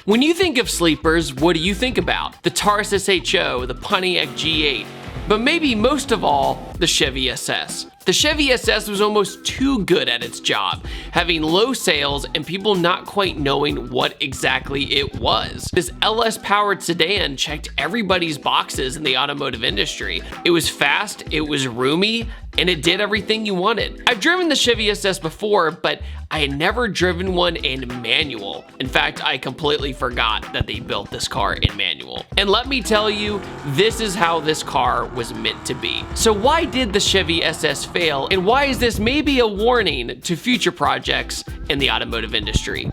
When you think of sleepers, what do you think about? The Taurus SHO, the Pontiac G8, but maybe most of all, the Chevy SS. The Chevy SS was almost too good at its job, having low sales and people not quite knowing what exactly it was. This LS-powered sedan checked everybody's boxes in the automotive industry. It was fast, it was roomy, and it did everything you wanted. I've driven the Chevy SS before, but I had never driven one in manual. In fact, I completely forgot that they built this car in manual. And let me tell you, this is how this car was meant to be. So why did the Chevy SS fail, and why is this maybe a warning to future projects in the automotive industry?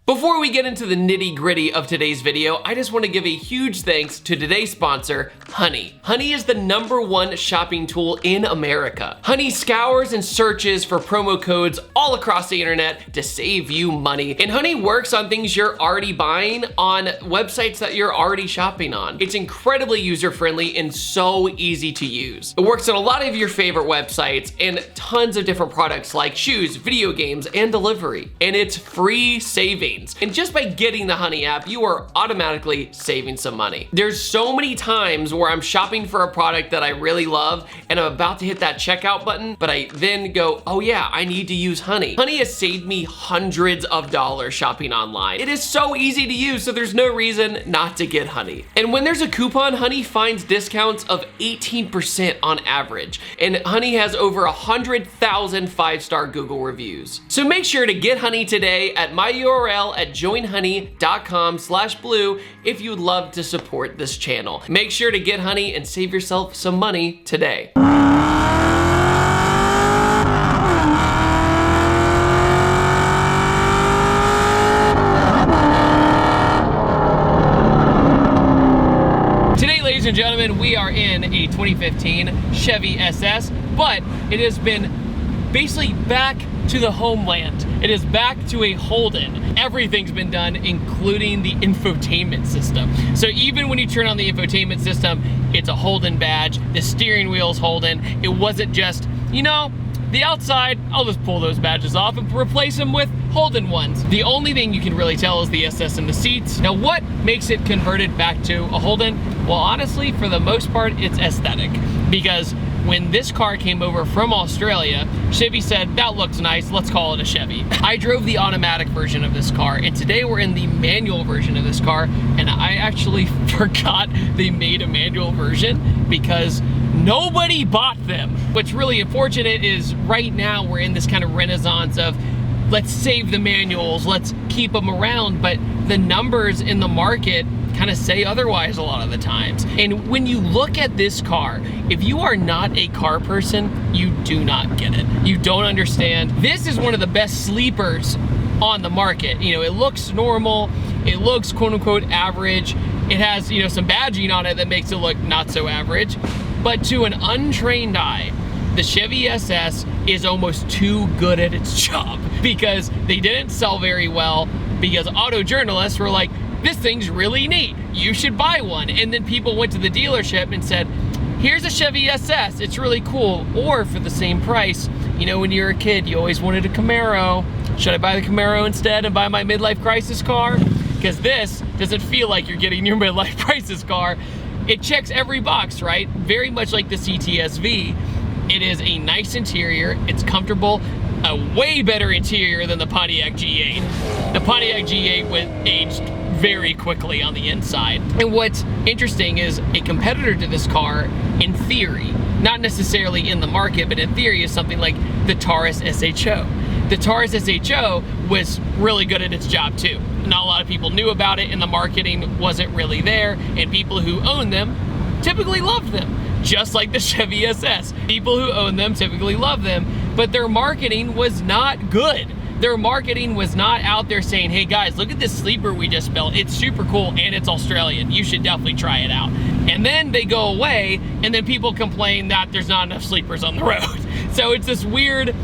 Before we get into the nitty-gritty of today's video, I just want to give a huge thanks to today's sponsor, Honey. Honey is the #1 shopping tool in America. Honey scours and searches for promo codes all across the internet to save you money. And Honey works on things you're already buying on websites that you're already shopping on. It's incredibly user-friendly and so easy to use. It works on a lot of your favorite websites and tons of different products like shoes, video games, and delivery. And it's free savings. And just by getting the Honey app, you are automatically saving some money. There's so many times where I'm shopping for a product that I really love and I'm about to hit that checkout button, but I then go, oh yeah, I need to use Honey. Honey has saved me hundreds of dollars shopping online. It is so easy to use, so there's no reason not to get Honey. And when there's a coupon, Honey finds discounts of 18% on average. And Honey has over 100,000 5-star Google reviews. So make sure to get Honey today at my URL at joinhoney.com/blue if you'd love to support this channel. Make sure to get Honey and save yourself some money today. Today, ladies and gentlemen, we are in a 2015 Chevy SS, but it has been basically back to the homeland. It is back to a Holden. Everything's been done, including the infotainment system. So even when you turn on the infotainment system, it's a Holden badge. The steering wheel's Holden. It wasn't just, you know, the outside, I'll just pull those badges off and replace them with Holden ones. The only thing you can really tell is the SS in the seats. Now, what makes it converted back to a Holden? Well, honestly, for the most part, it's aesthetic. Because when this car came over from Australia, Chevy said, that looks nice, let's call it a Chevy. I drove the automatic version of this car, and today we're in the manual version of this car, and I actually forgot they made a manual version because nobody bought them. What's really unfortunate is right now we're in this kind of renaissance of let's save the manuals, let's keep them around, but the numbers in the market kind of say otherwise a lot of the times. And when you look at this car, if you are not a car person, you do not get it. You don't understand. This is one of the best sleepers on the market. You know, it looks normal, it looks quote unquote average, it has, you know, some badging on it that makes it look not so average, but to an untrained eye, the Chevy SS is almost too good at its job because they didn't sell very well because auto journalists were like, this thing's really neat, you should buy one. And then people went to the dealership and said, here's a Chevy SS, it's really cool. Or for the same price, you know, when you're a kid, you always wanted a Camaro. Should I buy the Camaro instead and buy my midlife crisis car? Because this doesn't feel like you're getting your midlife crisis car. It checks every box, right? Very much like the CTS-V. It is a nice interior, it's comfortable, a way better interior than the Pontiac G8. The Pontiac G8 was aged very quickly on the inside. And what's interesting is a competitor to this car, in theory, not necessarily in the market, but in theory is something like the Taurus SHO. The Taurus SHO was really good at its job too. Not a lot of people knew about it and the marketing wasn't really there, and people who own them typically loved them. Just like the Chevy SS. People who own them typically love them, but their marketing was not good. Their marketing was not out there saying, hey guys, look at this sleeper we just built. It's super cool and it's Australian. You should definitely try it out. And then they go away and then people complain that there's not enough sleepers on the road. So it's this weird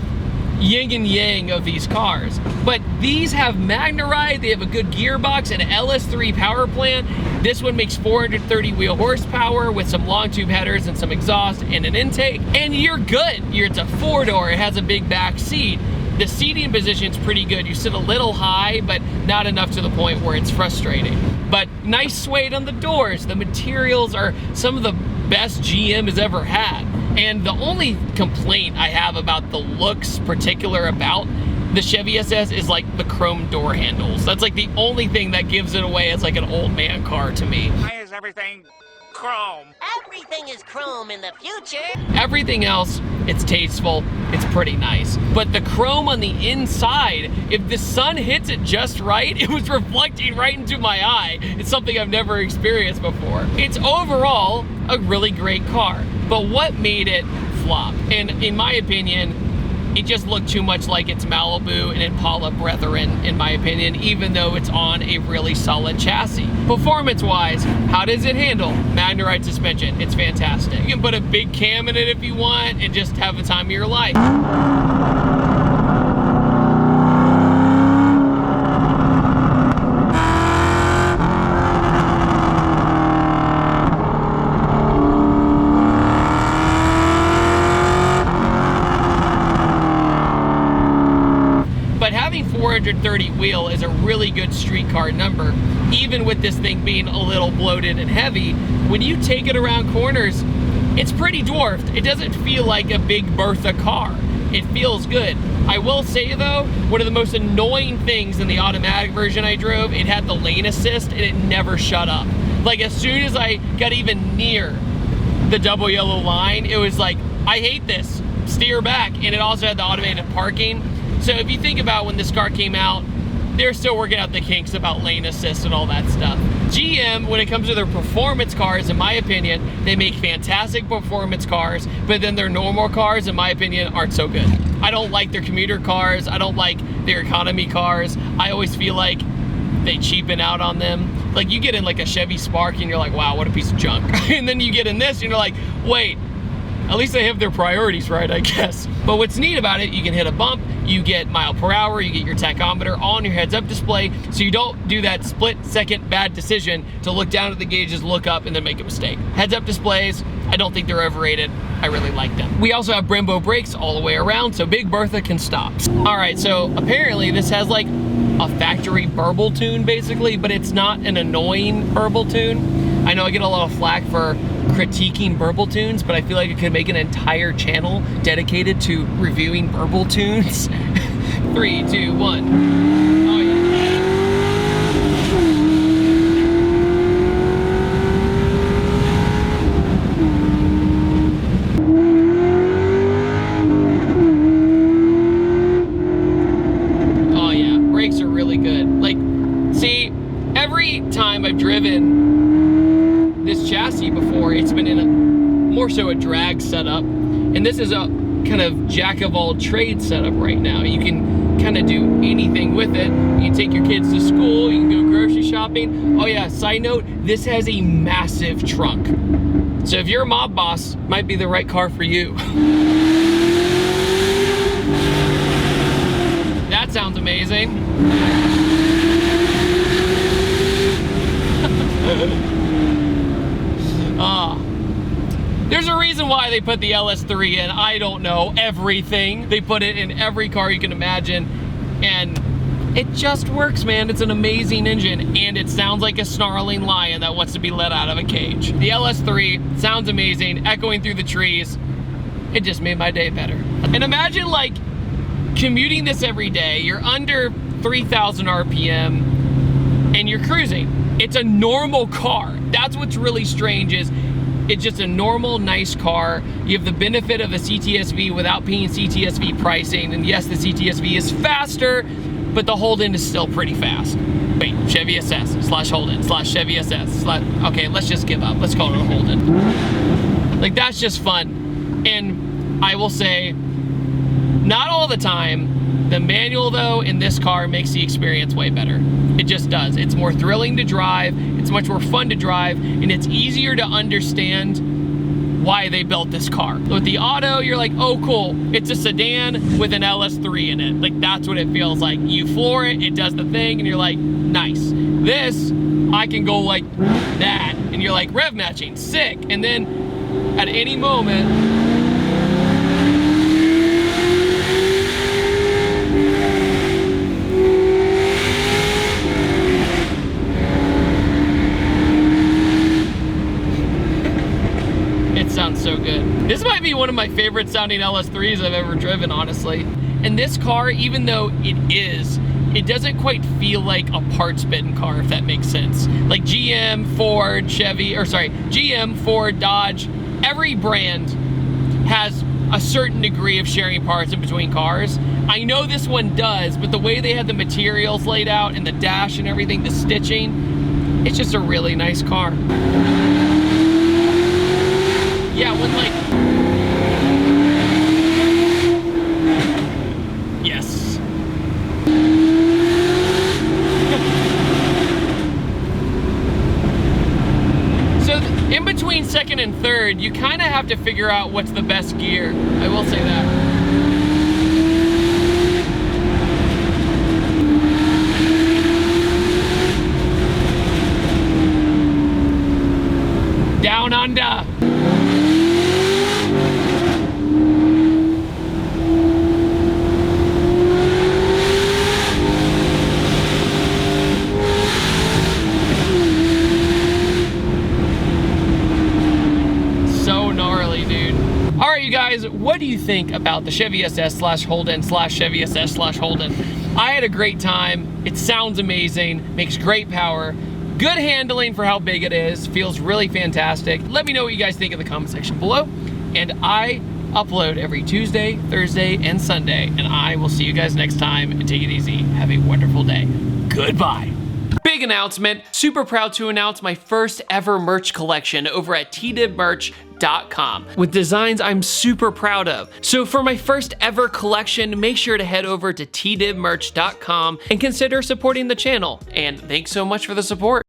yin and yang of these cars. But these have MagneRide, they have a good gearbox, an LS3 power plant. This one makes 430 wheel horsepower with some long tube headers and some exhaust and an intake, and you're good. It's a 4-door, it has a big back seat. The seating position's pretty good. You sit a little high, but not enough to the point where it's frustrating. But nice suede on the doors. The materials are some of the best GM has ever had. And the only complaint I have about the looks particular about the Chevy SS is like the chrome door handles. That's like the only thing that gives it away as like an old man car to me. Why is everything chrome? Everything is chrome in the future. Everything else, it's tasteful, it's pretty nice. But the chrome on the inside, if the sun hits it just right, it was reflecting right into my eye. It's something I've never experienced before. It's overall a really great car, but what made it flop? And in my opinion, it just looked too much like its Malibu and Impala brethren, in my opinion, even though it's on a really solid chassis. Performance-wise, how does it handle? MagneRide suspension, it's fantastic. You can put a big cam in it if you want and just have the time of your life. But having 430 wheel is a really good street car number, even with this thing being a little bloated and heavy. When you take it around corners, it's pretty dwarfed. It doesn't feel like a big Bertha car. It feels good. I will say though, one of the most annoying things in the automatic version I drove, it had the lane assist and it never shut up. Like as soon as I got even near the double yellow line, it was like, I hate this, steer back. And it also had the automated parking. So if you think about when this car came out, they're still working out the kinks about lane assist and all that stuff. GM, when it comes to their performance cars, in my opinion, they make fantastic performance cars, but then their normal cars, in my opinion, aren't so good. I don't like their commuter cars. I don't like their economy cars. I always feel like they cheapen out on them. Like you get in like a Chevy Spark and you're like, wow, what a piece of junk. And then you get in this and you're like, wait, at least they have their priorities right, I guess. But what's neat about it, you can hit a bump, you get mile per hour, you get your tachometer on your heads-up display, so you don't do that split-second bad decision to look down at the gauges, look up, and then make a mistake. Heads-up displays, I don't think they're overrated. I really like them. We also have Brembo brakes all the way around, so Big Bertha can stop. All right, so apparently this has like a factory burble tune, basically, but it's not an annoying burble tune. I know I get a lot of flack for critiquing burble tunes, but I feel like I could make an entire channel dedicated to reviewing burble tunes. 3, 2, 1. Oh yeah. Oh yeah, brakes are really good. Like, see, every time I've driven this chassis before, it's been in a more so a drag setup, and this is a kind of jack of all trades setup right now. You can kind of do anything with it. You can take your kids to school, you can go grocery shopping. Oh yeah, side note, this has a massive trunk, so if you're a mob boss, might be the right car for you. That sounds amazing. There's a reason why they put the LS3 in. I don't know everything. They put it in every car you can imagine, and it just works, man. It's an amazing engine, and it sounds like a snarling lion that wants to be let out of a cage. The LS3 sounds amazing, echoing through the trees. It just made my day better. And imagine like commuting this every day. You're under 3,000 RPM, and you're cruising. It's a normal car. That's what's really strange, is it's just a normal, nice car. You have the benefit of a CTSV without paying CTSV pricing. And yes, the CTSV is faster, but the Holden is still pretty fast. Wait, Chevy SS / Holden / Chevy SS / okay, let's just give up. Let's call it a Holden. Like, that's just fun. And I will say, not all the time. The manual though in this car makes the experience way better. It just does. It's more thrilling to drive, it's much more fun to drive, and it's easier to understand why they built this car. With the auto, you're like, oh cool, it's a sedan with an LS3 in it. Like that's what it feels like. You floor it, it does the thing, and you're like, nice. This, I can go like that, and you're like, rev matching, sick. And then at any moment, sounds so good. This might be one of my favorite sounding LS3s I've ever driven, honestly. And this car, even though it doesn't quite feel like a parts bin car, if that makes sense. Like GM, Ford, Chevy, or sorry, GM, Ford, Dodge, every brand has a certain degree of sharing parts in between cars. I know this one does, but the way they had the materials laid out and the dash and everything, the stitching, it's just a really nice car. Yeah, when like... Yes. So in between second and third, you kind of have to figure out what's the best gear. I will say that. Down under. You guys, what do you think about the Chevy SS / Holden / Chevy SS / Holden? I had a great time. It sounds amazing, makes great power, good handling for how big it is, feels really fantastic. Let me know what you guys think in the comment section below. And I upload every Tuesday, Thursday, and Sunday. And I will see you guys next time. And take it easy. Have a wonderful day. Goodbye. Big announcement, super proud to announce my first ever merch collection over at ThatDudeinBlue.com with designs I'm super proud of. So for my first ever collection, make sure to head over to ThatDudeinBlue.com and consider supporting the channel. And thanks so much for the support.